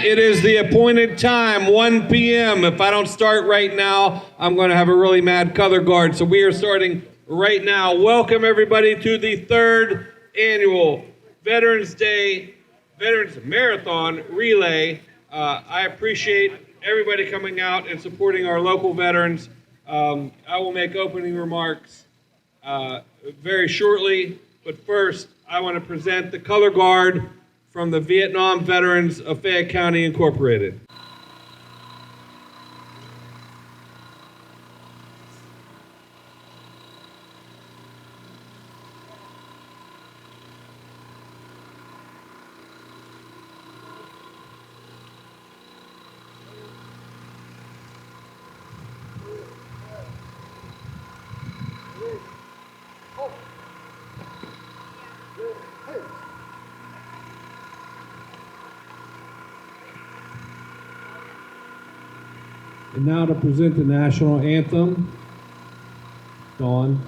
it is the appointed time, 1 p.m. If I don't start right now, I'm going to have a really mad color guard. So we are starting right now. Welcome, everybody, to the third annual Veterans Marathon Relay. I appreciate everybody coming out and supporting our local veterans. I will make opening remarks very shortly, but first, I want to present the color guard from the Vietnam Veterans of Fayette County, Incorporated. And now to present the national anthem, Dunn.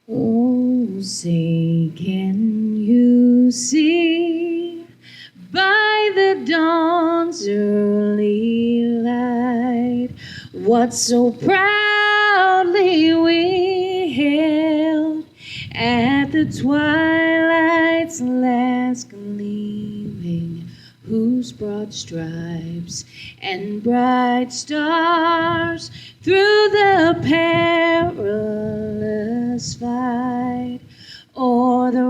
Oh, say, can you see by the dawn's early light what so proudly we hailed at the twilight's last gleaming, whose broad stripes and bright stars through the perilous fight o'er the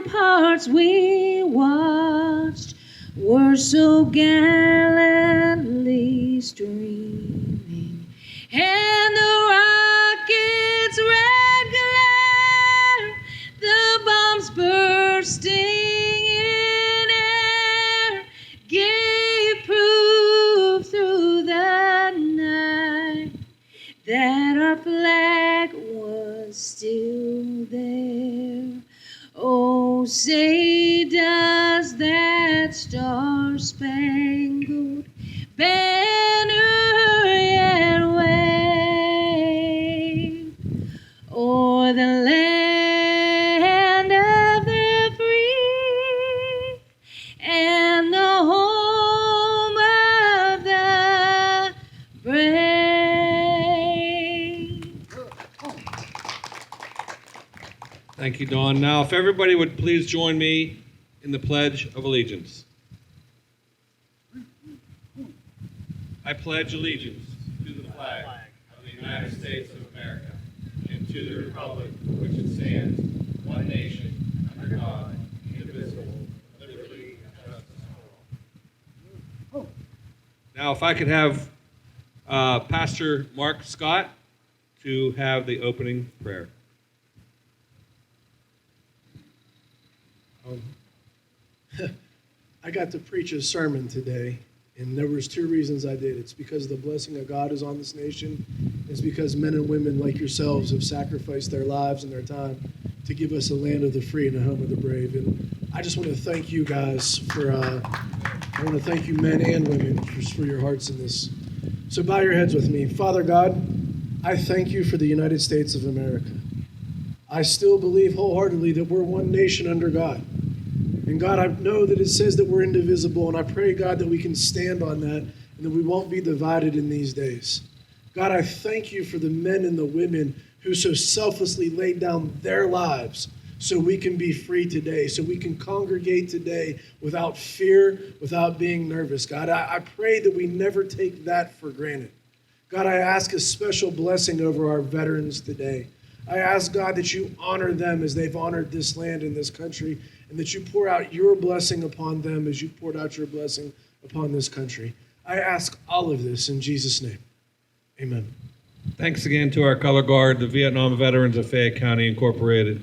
ramparts we watched were so gallantly streaming, and the rocket's red glare, the bombs bursting in air, gave proof through the night that our flag was still there. Oh, say, does that star-spangled banner yet wave o'er the land of the free and the home of the brave? Thank you, Dawn. Now, if everybody would please join me in the Pledge of Allegiance. I pledge allegiance to the flag of the United States of America and to the republic for which it stands, one nation, under God, indivisible, with liberty and justice for all. Now, if I could have Pastor Mark Scott to have the opening prayer. I got to preach a sermon today, and there was two reasons I did. It's because the blessing of God is on this nation. It's because men and women like yourselves have sacrificed their lives and their time to give us a land of the free and a home of the brave. And I just want to thank you guys for, I want to thank you men and women for your hearts in this. So bow your heads with me. Father God, I thank you for the United States of America. I still believe wholeheartedly that we're one nation under God. And God, I know that it says that we're indivisible, and I pray, God, that we can stand on that and that we won't be divided in these days. God, I thank you for the men and the women who so selflessly laid down their lives so we can be free today, so we can congregate today without fear, without being nervous. God, I pray that we never take that for granted. God, I ask a special blessing over our veterans today. I ask, God, that you honor them as they've honored this land and this country, and that you pour out your blessing upon them as you poured out your blessing upon this country. I ask all of this in Jesus' name. Amen. Thanks again to our color guard, the Vietnam Veterans of Fayette County, Incorporated.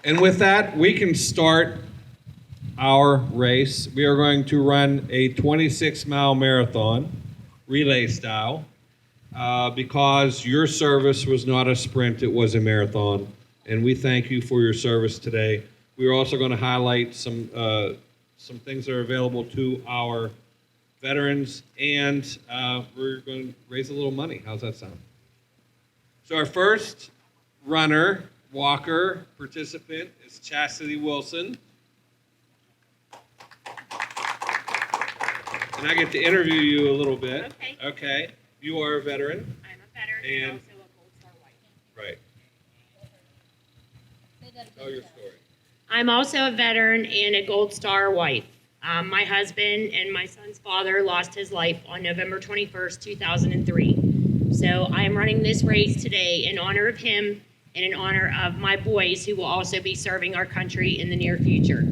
And with that, we can start our race. We are going to run a 26-mile marathon, relay style. Because your service was not a sprint, it was a marathon. And we thank you for your service today. We are also going to highlight some things that are available to our veterans, and we're going to raise a little money. How's that sound? So our first runner walker participant is Chastity Wilson. And I get to interview you a little bit. Okay. Okay. You are a veteran. I'm a veteran And- and also a Gold Star White. Right. Tell your story. I'm also a veteran and a Gold Star wife. My husband and my son's father lost his life on November 21st, 2003. So I am running this race today in honor of him and in honor of my boys who will also be serving our country in the near future.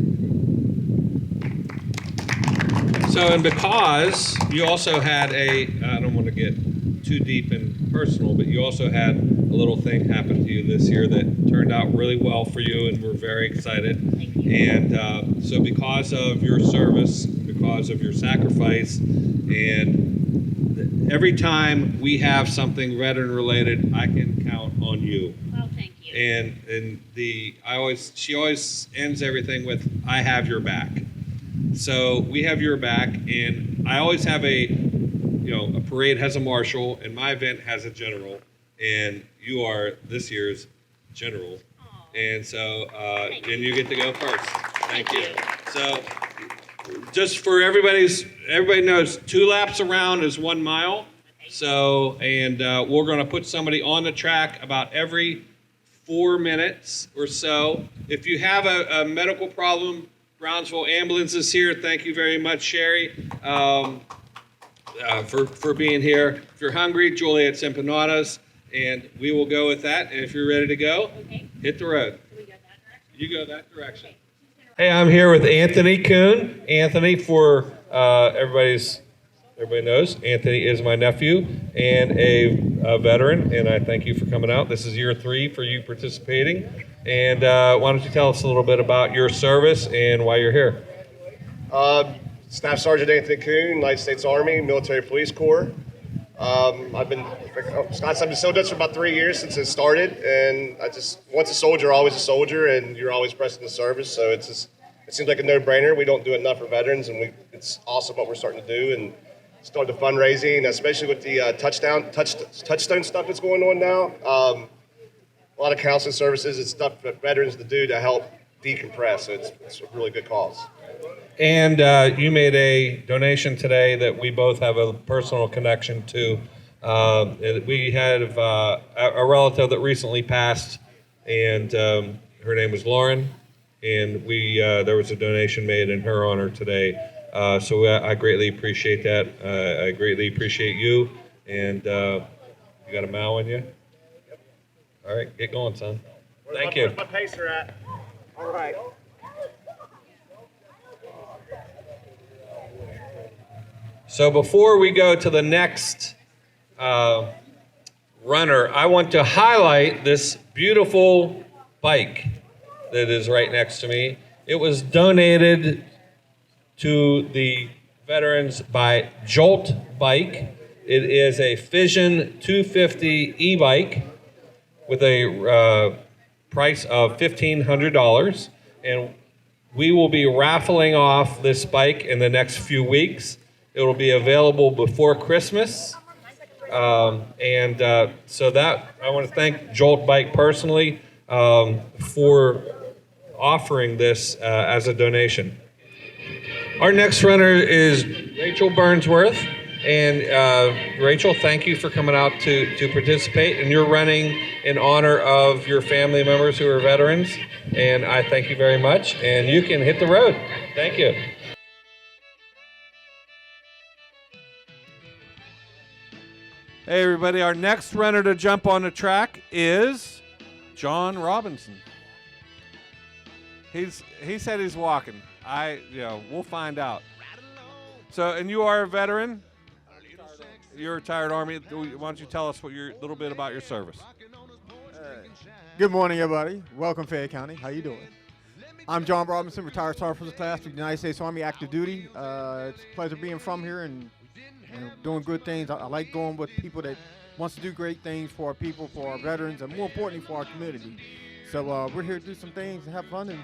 So, and because you also had I don't want to get too deep and personal, but you also had a little thing happen to you this year that turned out really well for you, and we're very excited. Thank you. And so because of your service, because of your sacrifice, and every time we have something veteran related, I can count on you. Well, thank you. And she always ends everything with, I have your back. So we have your back, and I always have a parade has a marshal, and my event has a general, and you are this year's general. Aw. And so, Thank and you get to go first. Thank you. you. So, just for everybody knows, 2 laps around is 1 mile. So, and we're going to put somebody on the track about every 4 minutes or so. If you have a medical problem, Brownsville Ambulance is here. Thank you very much, Sherry, for being here. If you're hungry, Juliet's Empanadas, and we will go with that. And if you're ready to go, Okay. hit the road. So we go that direction? You go that direction. Okay. Hey, I'm here with Anthony Kuhn. Anthony, for everybody knows, Anthony is my nephew and a veteran, and I thank you for coming out. This is year 3 for you participating. And why don't you tell us a little bit about your service and why you're here? Staff Sergeant Anthony Kuhn, United States Army, Military Police Corps. I've been SEAL Dutch for about 3 years since it started, and once a soldier, always a soldier, and you're always pressing the service. So it seems like a no-brainer. We don't do enough for veterans, and it's awesome what we're starting to do, and start the fundraising, especially with the touchstone stuff that's going on now. A lot of counseling services. It's stuff that veterans to do to help decompress. So it's a really good cause. And you made a donation today that we both have a personal connection to. We had a relative that recently passed, and her name was Lauren, and there was a donation made in her honor today. So I greatly appreciate that. I greatly appreciate you, and you got a Mao in you? All right, get going, son. Thank you. Where's my pacer at? All right. So before we go to the next runner, I want to highlight this beautiful bike that is right next to me. It was donated to the veterans by Jolt Bike. It is a Fission 250 e-bike with a price of $1,500, and we will be raffling off this bike in the next few weeks. It will be available before Christmas, so that I want to thank Jolt Bike personally for offering this as a donation. Our next runner is Rachel Burnsworth. And Rachel, thank you for coming out to participate. And you're running in honor of your family members who are veterans. And I thank you very much. And you can hit the road. Thank you. Hey, everybody. Our next runner to jump on the track is John Robinson. He said he's walking. We'll find out. So, and you are a veteran? You're a retired Army. Why don't you tell us a little bit about your service? Good morning, everybody. Welcome, Fayette County. How you doing? I'm John Robinson, retired Sergeant First Class of the United States Army Active Duty. It's a pleasure being from here and doing good things. I like going with people that wants to do great things for our people, for our veterans, and more importantly, for our community. So we're here to do some things and have fun and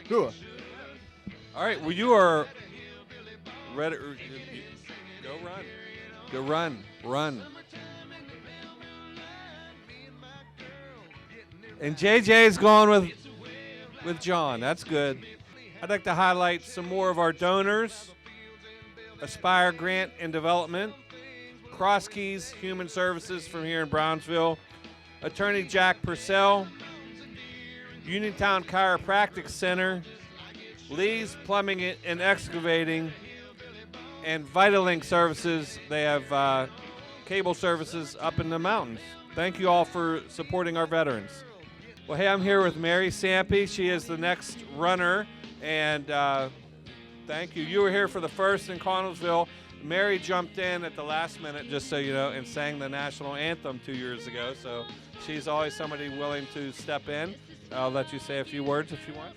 do it. All right. Well, you are ready. Go run. Go run. Run. And JJ's going with John. That's good. I'd like to highlight some more of our donors. Aspire Grant and Development, Cross Keys Human Services from here in Brownsville, Attorney Jack Purcell, Uniontown Chiropractic Center, Lee's Plumbing and Excavating, and Vitalink Services. They have cable services up in the mountains. Thank you all for supporting our veterans. Well, hey, I'm here with Mary Sampy. She is the next runner, and thank you. You were here for the first in Connellsville. Mary jumped in at the last minute, just so you know, and sang the national anthem 2 years ago. So she's always somebody willing to step in. I'll let you say a few words if you want.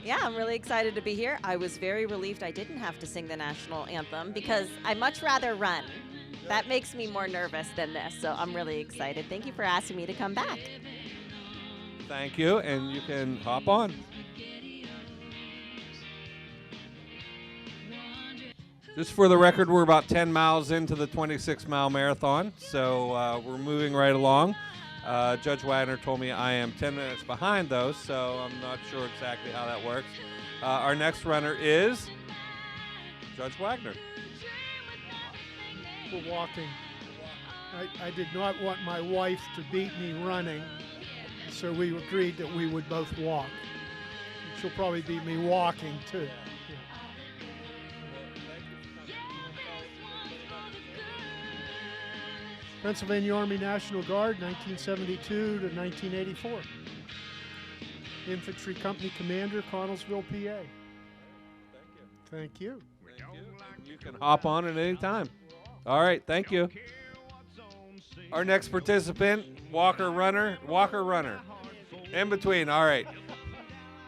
Yeah, I'm really excited to be here. I was very relieved I didn't have to sing the national anthem because I much rather run. That makes me more nervous than this, so I'm really excited. Thank you for asking me to come back. Thank you, and you can hop on. Just for the record, we're about 10 miles into the 26-mile marathon, so we're moving right along. Judge Wagner told me I am 10 minutes behind, though, so I'm not sure exactly how that works. Our next runner is Judge Wagner. For walking. I did not want my wife to beat me running, so we agreed that we would both walk. She'll probably beat me walking, too. Yeah. Pennsylvania Army National Guard, 1972 to 1984. Infantry Company Commander, Connellsville, PA. Thank you. You can hop on at any time. All right, thank you. Our next participant, Walker Runner. In between, all right,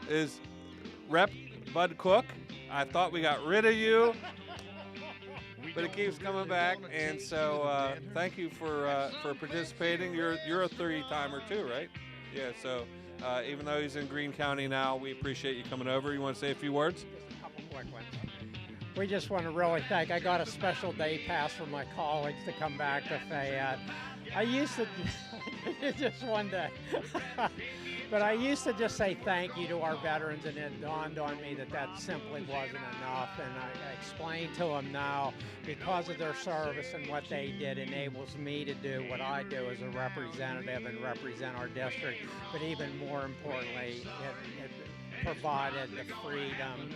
is Rep Bud Cook. I thought we got rid of you, but it keeps coming back, and so thank you for participating. You're a 3-timer too, right? Yeah. So even though he's in Greene County now, we appreciate you coming over. You want to say a few words? Just a couple quick ones. We just want to really thank. I got a special day pass from my colleagues to come back to Fayette. I used to just one day. But I used to just say thank you to our veterans, and it dawned on me that that simply wasn't enough. And I explained to them now, because of their service and what they did enables me to do what I do as a representative and represent our district. But even more importantly, it provided the freedom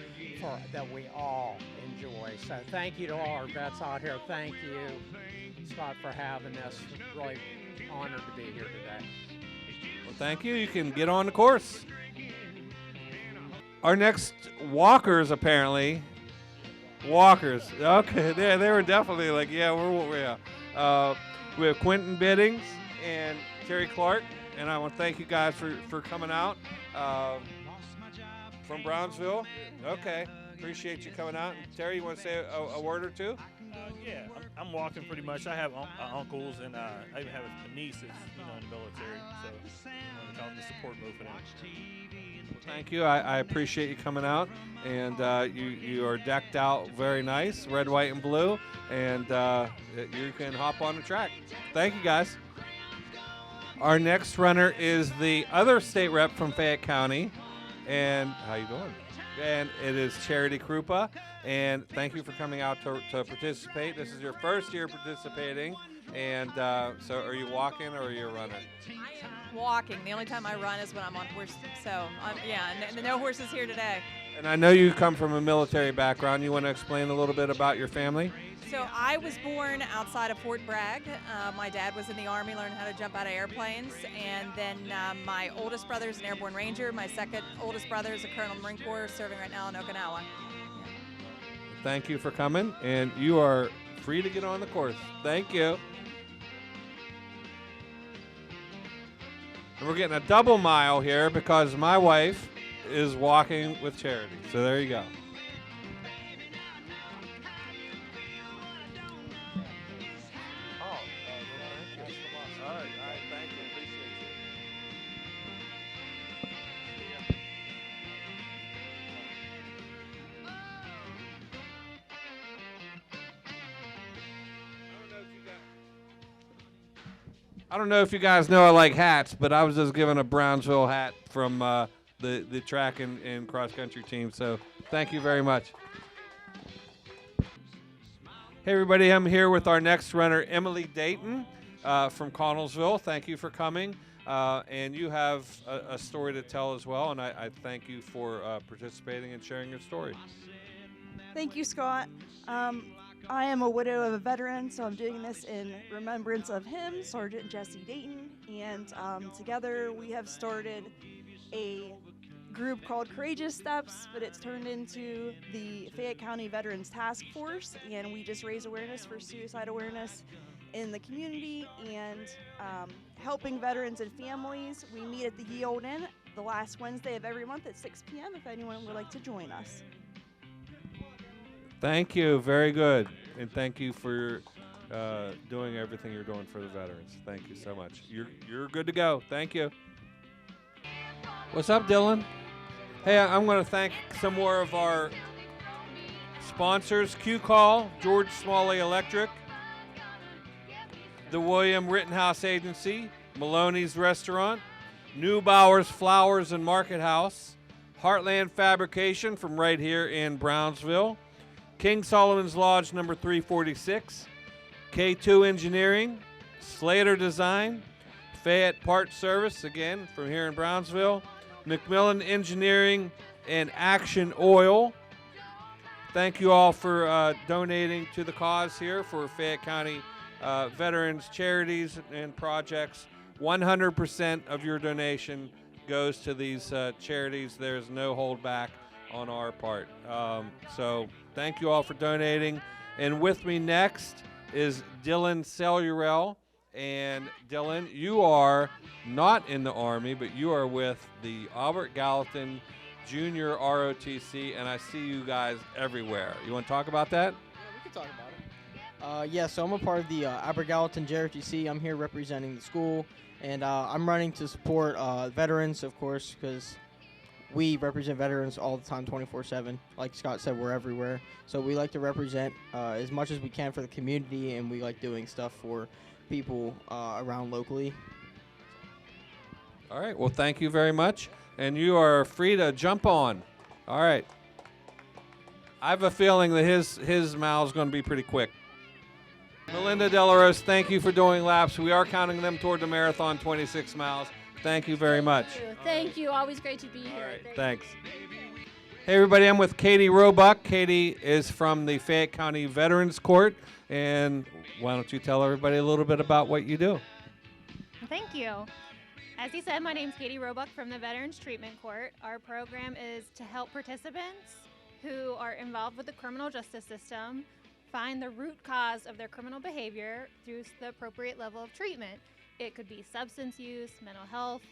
that we all enjoy. So thank you to all our vets out here. Thank you, Scott, for having this. Really honored to be here today. Well, thank you. You can get on the course. Our next walkers, apparently. Walkers. Okay, they were definitely like, yeah, we have Quentin Biddings and Terry Clark, and I want to thank you guys for coming out from Brownsville. Okay, appreciate you coming out. And Terry, you want to say a word or two? Yeah, I'm walking pretty much. I have uncles, and I even have a niece that's in the military, so I want to tell them to support both of them. Thank you. I appreciate you coming out, and you are decked out very nice, red, white, and blue, and you can hop on the track. Thank you, guys. Our next runner is the other state rep from Fayette County, and how you doing? And it is Charity Krupa, and thank you for coming out to participate. This is your first year participating, and so are you walking or are you running? I am walking. The only time I run is when I'm on horse. So, no horses here today. And I know you come from a military background. You want to explain a little bit about your family? So I was born outside of Fort Bragg. My dad was in the Army, learned how to jump out of airplanes. And then my oldest brother is an airborne ranger. My second oldest brother is a colonel in the Marine Corps, serving right now in Okinawa. Yeah. Thank you for coming, and you are free to get on the course. Thank you. And we're getting a double mile here because my wife is walking with Charity. So there you go. I don't know if you guys know I like hats, but I was just given a Brownsville hat from the track and cross country team. So thank you very much. Hey everybody, I'm here with our next runner, Emily Dayton from Connellsville. Thank you for coming. And you have a story to tell as well, and I thank you for participating and sharing your story. Thank you, Scott. I am a widow of a veteran, so I'm doing this in remembrance of him, Sergeant Jesse Dayton, and together we have started a group called Courageous Steps, but it's turned into the Fayette County Veterans Task Force, and we just raise awareness for suicide awareness in the community and helping veterans and families. We meet at the Ye Olde Inn the last Wednesday of every month at 6 p.m. if anyone would like to join us. Thank you. Very good. And thank you for doing everything you're doing for the veterans. Thank you so much. You're good to go. Thank you. What's up, Dylan? Hey, I'm going to thank some more of our sponsors. Q-Call, George Smalley Electric, the William Rittenhouse Agency, Maloney's Restaurant, Neubauer's Flowers and Market House, Heartland Fabrication from right here in Brownsville, King Solomon's Lodge number 346, K2 Engineering, Slater Design, Fayette Part Service, again from here in Brownsville, McMillan Engineering, and Action Oil. Thank you all for donating to the cause here for Fayette County veterans charities and projects. 100% of your donation goes to these charities. There's no holdback on our part. So thank you all for donating. And with me next is Dylan Cellurel. And Dylan, you are not in the Army, but you are with the Albert Gallatin Junior ROTC, and I see you guys everywhere. You want to talk about that? Yeah, we can talk about it. Yeah, so I'm a part of the Albert Gallatin JROTC. I'm here representing the school, and I'm running to support veterans, of course, because we represent veterans all the time, 24/7. Like Scott said, we're everywhere. So we like to represent as much as we can for the community, and we like doing stuff for people around locally. All right. Well, thank you very much. And you are free to jump on. All right. I have a feeling that his mile is going to be pretty quick. Melinda Delaros, thank you for doing laps. We are counting them toward the marathon, 26 miles. Thank you very much. Thank you. Always great to be here. All right, thanks. Hey, everybody. I'm with Katie Roebuck. Katie is from the Fayette County Veterans Court. And why don't you tell everybody a little bit about what you do? Thank you. As he said, my name's Katie Roebuck from the Veterans Treatment Court. Our program is to help participants who are involved with the criminal justice system find the root cause of their criminal behavior through the appropriate level of treatment. It could be substance use, mental health,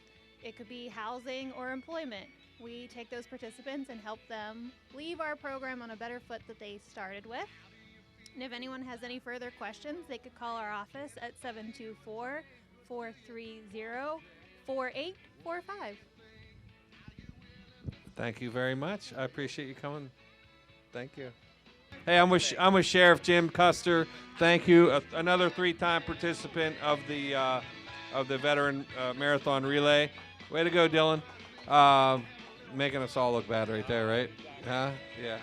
it could be housing or employment. We take those participants and help them leave our program on a better foot that they started with. And if anyone has any further questions, they could call our office at 724-430-4845. Thank you very much. I appreciate you coming. Thank you. Hey, I'm with Sheriff Jim Custer. Thank you. Another 3-time participant of the Veteran Marathon Relay. Way to go, Dylan. Making us all look bad right there, right? Huh? Yeah.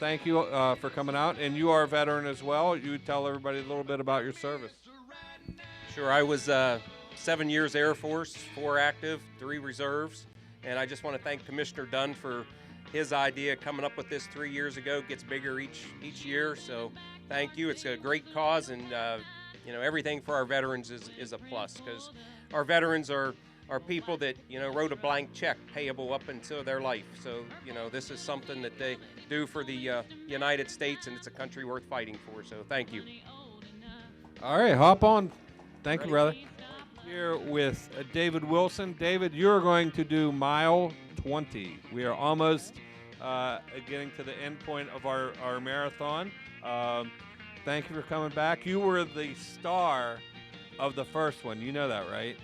Thank you for coming out. And you are a veteran as well. You tell everybody a little bit about your service. Sure. I was 7 years Air Force, 4 active, 3 reserves. And I just want to thank Commissioner Dunn for his idea coming up with this 3 years ago. It gets bigger each year. So thank you. It's a great cause. And, everything for our veterans is a plus, because our veterans are people that, wrote a blank check payable up until their life. So, this is something that they do for the United States, and it's a country worth fighting for. So thank you. All right, hop on. Thank you, brother. Here with David Wilson. David, you're going to do mile 20. We are almost getting to the end point of our marathon. Thank you for coming back. You were the star of the first one. You know that, right?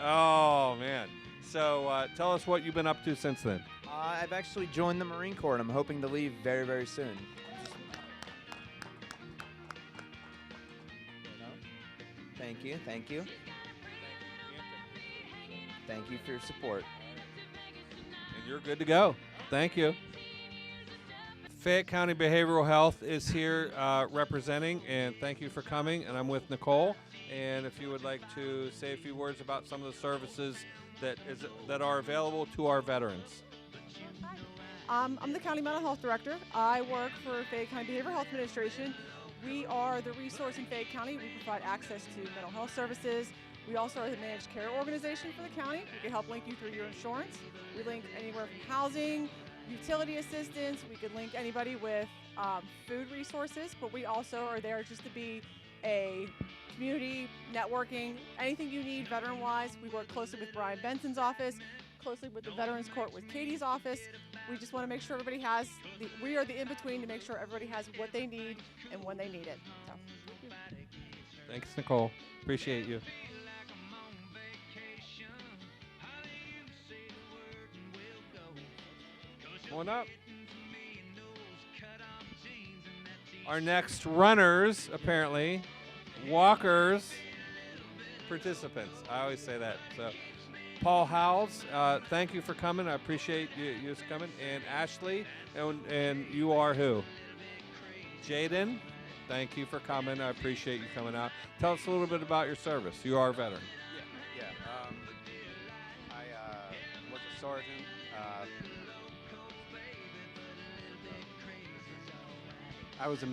Oh, man. So tell us what you've been up to since then. I've actually joined the Marine Corps, and I'm hoping to leave very, very soon. Thank you. Thank you. Thank you for your support. And you're good to go. Thank you. Fayette County Behavioral Health is here representing, and thank you for coming. And I'm with Nicole. And if you would like to say a few words about some of the services that are available to our veterans. I'm the County Mental Health Director. I work for Fayette County Behavioral Health Administration. We are the resource in Fayette County. We provide access to mental health services. We also are the managed care organization for the county. We can help link you through your insurance. We link anywhere from housing, utility assistance. We could link anybody with food resources, but we also are there just to be a community, networking, anything you need veteran-wise. We work closely with Brian Benson's office, closely with the Veterans Court with Katie's office. We just want to make sure everybody has, we are the in-between to make sure everybody has what they need and when they need it. So, thank you. Thanks, Nicole. Appreciate you. Come on up. Our next runners, apparently, walkers, participants. I always say that. So, Paul Howells, thank you for coming. I appreciate you coming. And Ashley, and you are who? Jaden, thank you for coming. I appreciate you coming out. Tell us a little bit about your service. You are a veteran. Yeah. I was a sergeant. I was a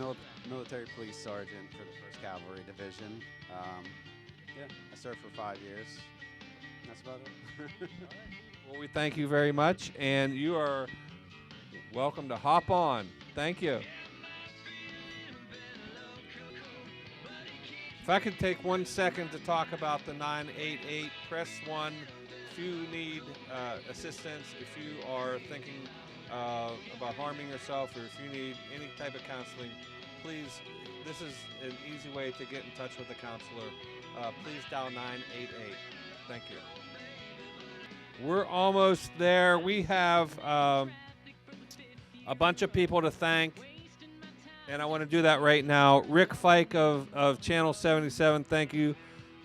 military police sergeant for the 1st Cavalry Division. I served for 5 years. That's about it. Well, we thank you very much, and you are welcome to hop on. Thank you. If I could take 1 second to talk about the 988, press 1 if you need assistance, if you are thinking about harming yourself, or if you need any type of counseling, please, this is an easy way to get in touch with a counselor. Please dial 988. Thank you. We're almost there. We have a bunch of people to thank, and I want to do that right now. Rick Fike of Channel 77, thank you.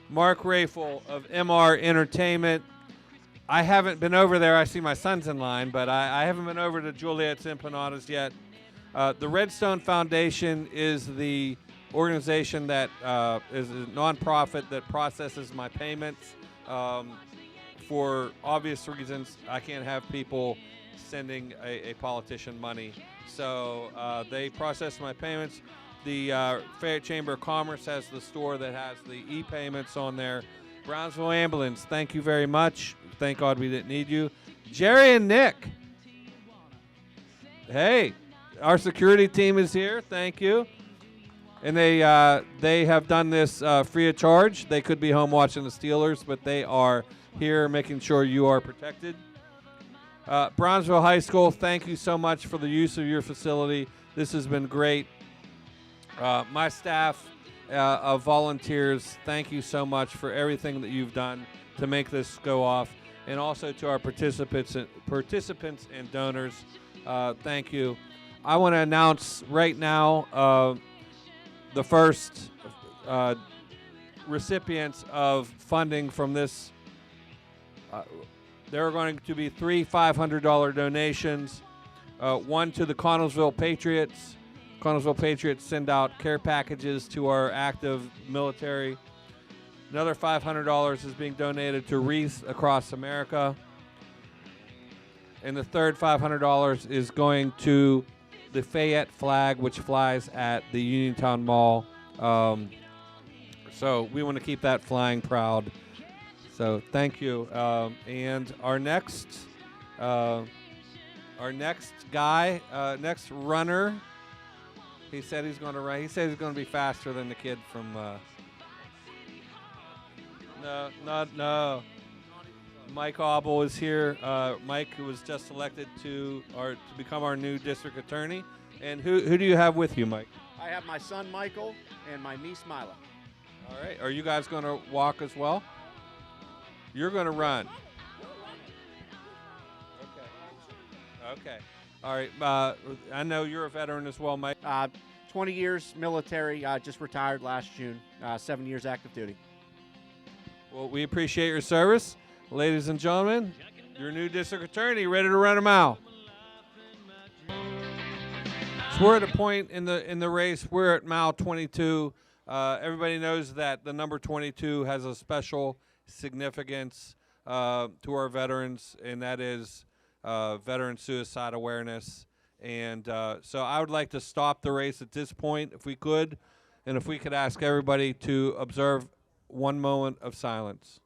Mark Rafel of MR Entertainment. I haven't been over there. I see my son's in line, but I haven't been over to Juliet's Empanadas yet. The Redstone Foundation is the organization that is a nonprofit that processes my payments. For obvious reasons, I can't have people sending a politician money. So they process my payments. The Fayette Chamber of Commerce has the store that has the e-payments on there. Brownsville Ambulance, thank you very much. Thank God we didn't need you. Jerry and Nick. Hey, our security team is here. Thank you. And they have done this free of charge. They could be home watching the Steelers, but they are here making sure you are protected. Brownsville High School, thank you so much for the use of your facility. This has been great. My staff of volunteers, thank you so much for everything that you've done to make this go off. And also to our participants and donors, thank you. I want to announce right now the first recipients of funding from this. There are going to be 3 $500 donations, one to the Connellsville Patriots. Connellsville Patriots send out care packages to our active military. Another $500 is being donated to Wreaths Across America. And the third $500 is going to the Fayette flag, which flies at the Uniontown Mall. So we want to keep that flying proud. So thank you. And our next guy, next runner, he said he's going to run. He said he's going to be faster than the kid from. No. Mike Auble is here. Mike, who was just elected to become our new district attorney. And who do you have with you, Mike? I have my son Michael and my niece Mila. All right. Are you guys going to walk as well? You're going to run. Okay. All right. I know you're a veteran as well, Mike. 20 years military. Just retired last June. 7 years active duty. Well, we appreciate your service. Ladies and gentlemen, your new district attorney ready to run a mile. So we're at a point in the race. We're at mile 22. Everybody knows that the number 22 has a special significance to our veterans, and that is veteran suicide awareness. And so I would like to stop the race at this point, if we could, and if we could ask everybody to observe 1 moment of silence.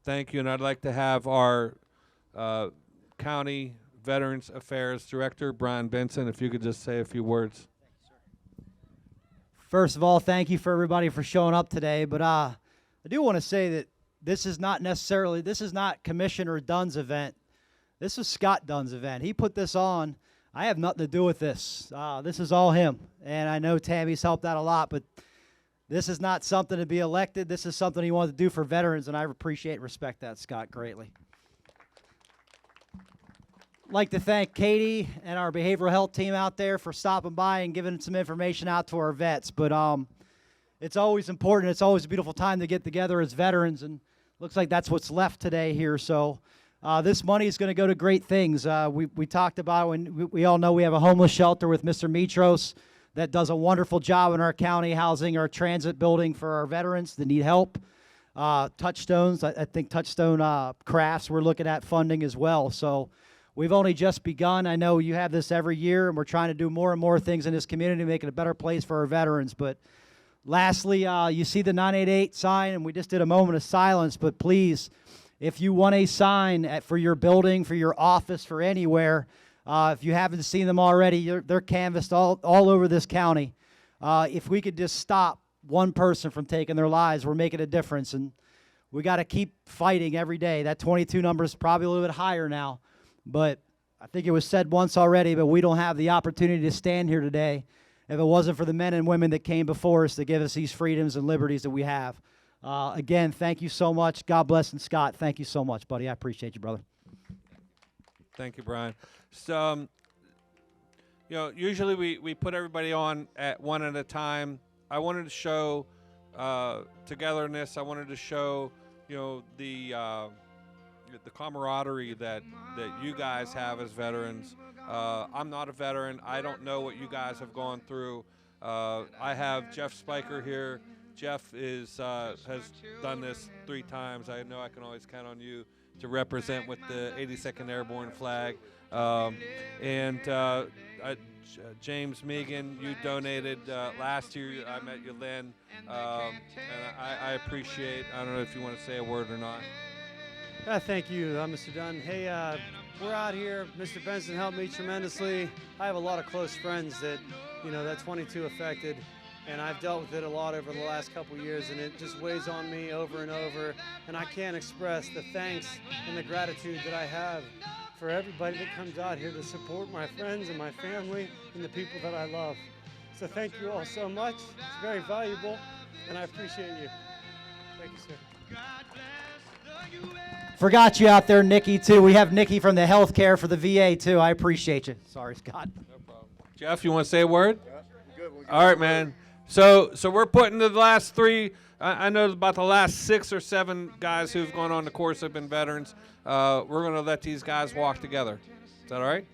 Thank you, and I'd like to have our County Veterans Affairs Director, Brian Benson, if you could just say a few words. First of all, thank you for everybody for showing up today, but I do want to say that this is not Commissioner Dunn's event. This is Scott Dunn's event. He put this on. I have nothing to do with this. This is all him, and I know Tammy's helped out a lot, but this is not something to be elected. This is something he wanted to do for veterans, and I appreciate and respect that, Scott, greatly. I'd like to thank Katie and our behavioral health team out there for stopping by and giving some information out to our vets. But it's always important. It's always a beautiful time to get together as veterans, and looks like that's what's left today here. So this money is going to go to great things. We talked about, when we all know we have a homeless shelter with Mr. Mitros that does a wonderful job in our county, housing our transit building for our veterans that need help. Touchstones, I think Touchstone Crafts, we're looking at funding as well. So we've only just begun. I know you have this every year, and we're trying to do more and more things in this community to make it a better place for our veterans. But lastly, you see the 988 sign, and we just did a moment of silence, but please, if you want a sign for your building, for your office, for anywhere, if you haven't seen them already, they're canvassed all over this county. If we could just stop one person from taking their lives, we're making a difference, and we got to keep fighting every day. That 22 number is probably a little bit higher now, but I think it was said once already, but we don't have the opportunity to stand here today if it wasn't for the men and women that came before us to give us these freedoms and liberties that we have. Again, thank you so much. God bless, and Scott, thank you so much, buddy. I appreciate you, brother. Thank you, Brian. So, usually we put everybody on at one at a time. I wanted to show togetherness. I wanted to show, the camaraderie that you guys have as veterans. I'm not a veteran. I don't know what you guys have gone through. I have Jeff Spiker here. Jeff has done this 3 times. I know I can always count on you to represent with the 82nd Airborne flag. James Megan, you donated last year. I met you then, and I appreciate. I don't know if you want to say a word or not. Thank you, Mr. Dunn. Hey, we're out here. Mr. Benson helped me tremendously. I have a lot of close friends that, that 22 affected, and I've dealt with it a lot over the last couple years, and it just weighs on me over and over, and I can't express the thanks and the gratitude that I have for everybody that comes out here to support my friends and my family and the people that I love. So thank you all so much. It's very valuable, and I appreciate you. Thank you, sir. Forgot you out there, Nikki, too. We have Nikki from the healthcare for the VA, too. I appreciate you. Sorry, Scott. No problem. Jeff, you want to say a word? Yeah, good. All right, man. So we're putting the last 3. I know about the last 6 or 7 guys who've gone on the course have been veterans. We're going to let these guys walk together. Is that all right?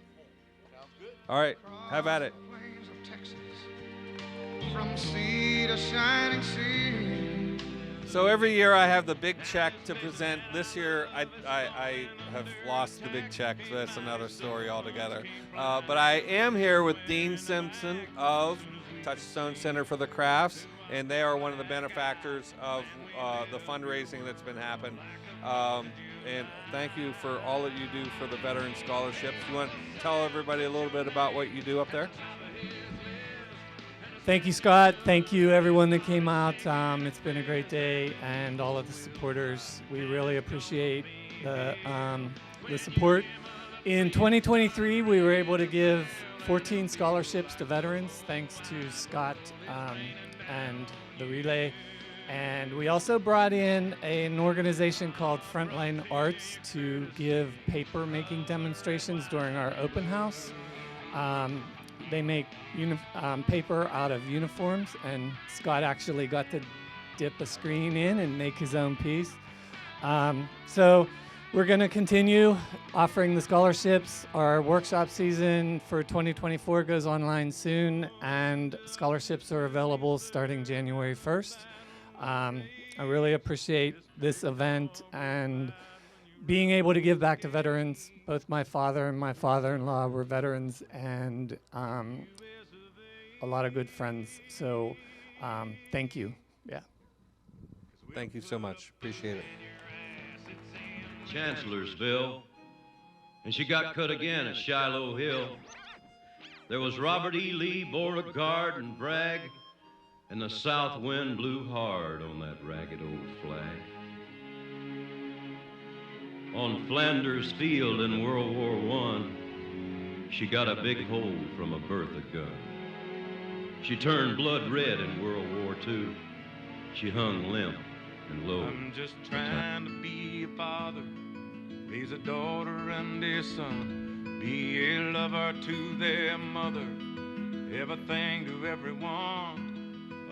Sounds good. All right. Have at it. From sea to shining sea. So every year I have the big check to present. This year I have lost the big check. So that's another story altogether. But I am here with Dean Simpson of Touchstone Center for the Crafts, and they are one of the benefactors of the fundraising that's been happening. And thank you for all that you do for the Veteran Scholarships. You want to tell everybody a little bit about what you do up there? Thank you, Scott. Thank you, everyone that came out. It's been a great day, and all of the supporters. We really appreciate the support. In 2023, we were able to give 14 scholarships to veterans, thanks to Scott and the Relay. And we also brought in an organization called Frontline Arts to give paper making demonstrations during our open house. They make paper out of uniforms, and Scott actually got to dip a screen in and make his own piece. So we're going to continue offering the scholarships. Our workshop season for 2024 goes online soon, and scholarships are available starting January 1st. I really appreciate this event and being able to give back to veterans. Both my father and my father-in-law were veterans, and a lot of good friends. So thank you. Yeah. Thank you so much. Appreciate it. Chancellorsville, and she got cut again at Shiloh Hill. There was Robert E. Lee, Beauregard, and Bragg, and the south wind blew hard on that ragged old flag. On Flanders Field in World War I, she got a big hole from a Bertha gun. She turned blood red in World War II. She hung limp and low. I'm just trying to be a father, raise a daughter and a son, be a lover to their mother, everything to everyone,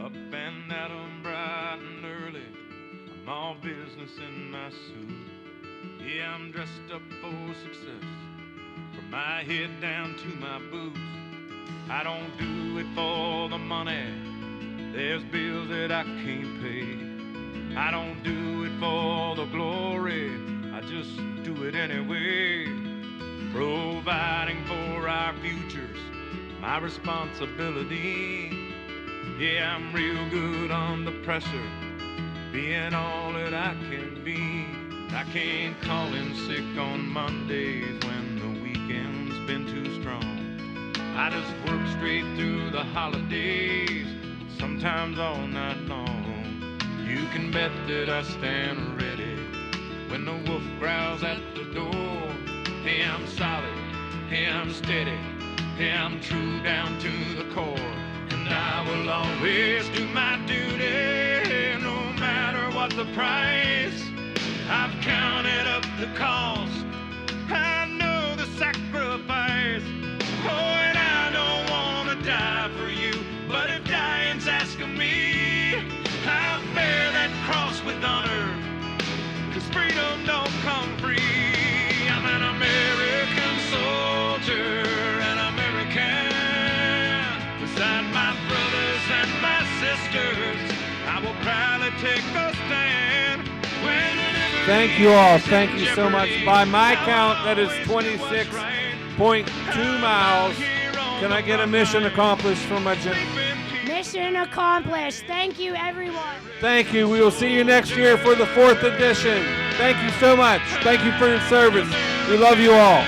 up and at 'em bright and early. I'm all business in my suit. Yeah, I'm dressed up for success, from my head down to my boots. I don't do it for the money, there's bills that I can't pay. I don't do it for the glory, I just do it anyway. Providing for our futures, my responsibility. Yeah, I'm real good under pressure, being all that I can be. I can't call in sick on Mondays when the weekend's been too strong. I just work straight through the holidays, sometimes all night long. You can bet that I stand ready when the wolf growls at the door. Hey, I'm solid, hey, I'm steady, hey, I'm true down to the core. And I will always do my duty, no matter what the price. I've counted up the cost, I know the sacrifice. Oh, and I don't want to die for you, but if dying's asking me, I'll bear that cross with honor, 'cause freedom don't come free. I'm an American soldier, an American. Beside my brothers and my sisters, I will proudly take a stand. Thank you all. Thank you so much. By my count, that is 26.2 miles. Can I get a mission accomplished from my general? Mission accomplished. Thank you, everyone. Thank you. We will see you next year for the 4th edition. Thank you so much. Thank you for your service. We love you all.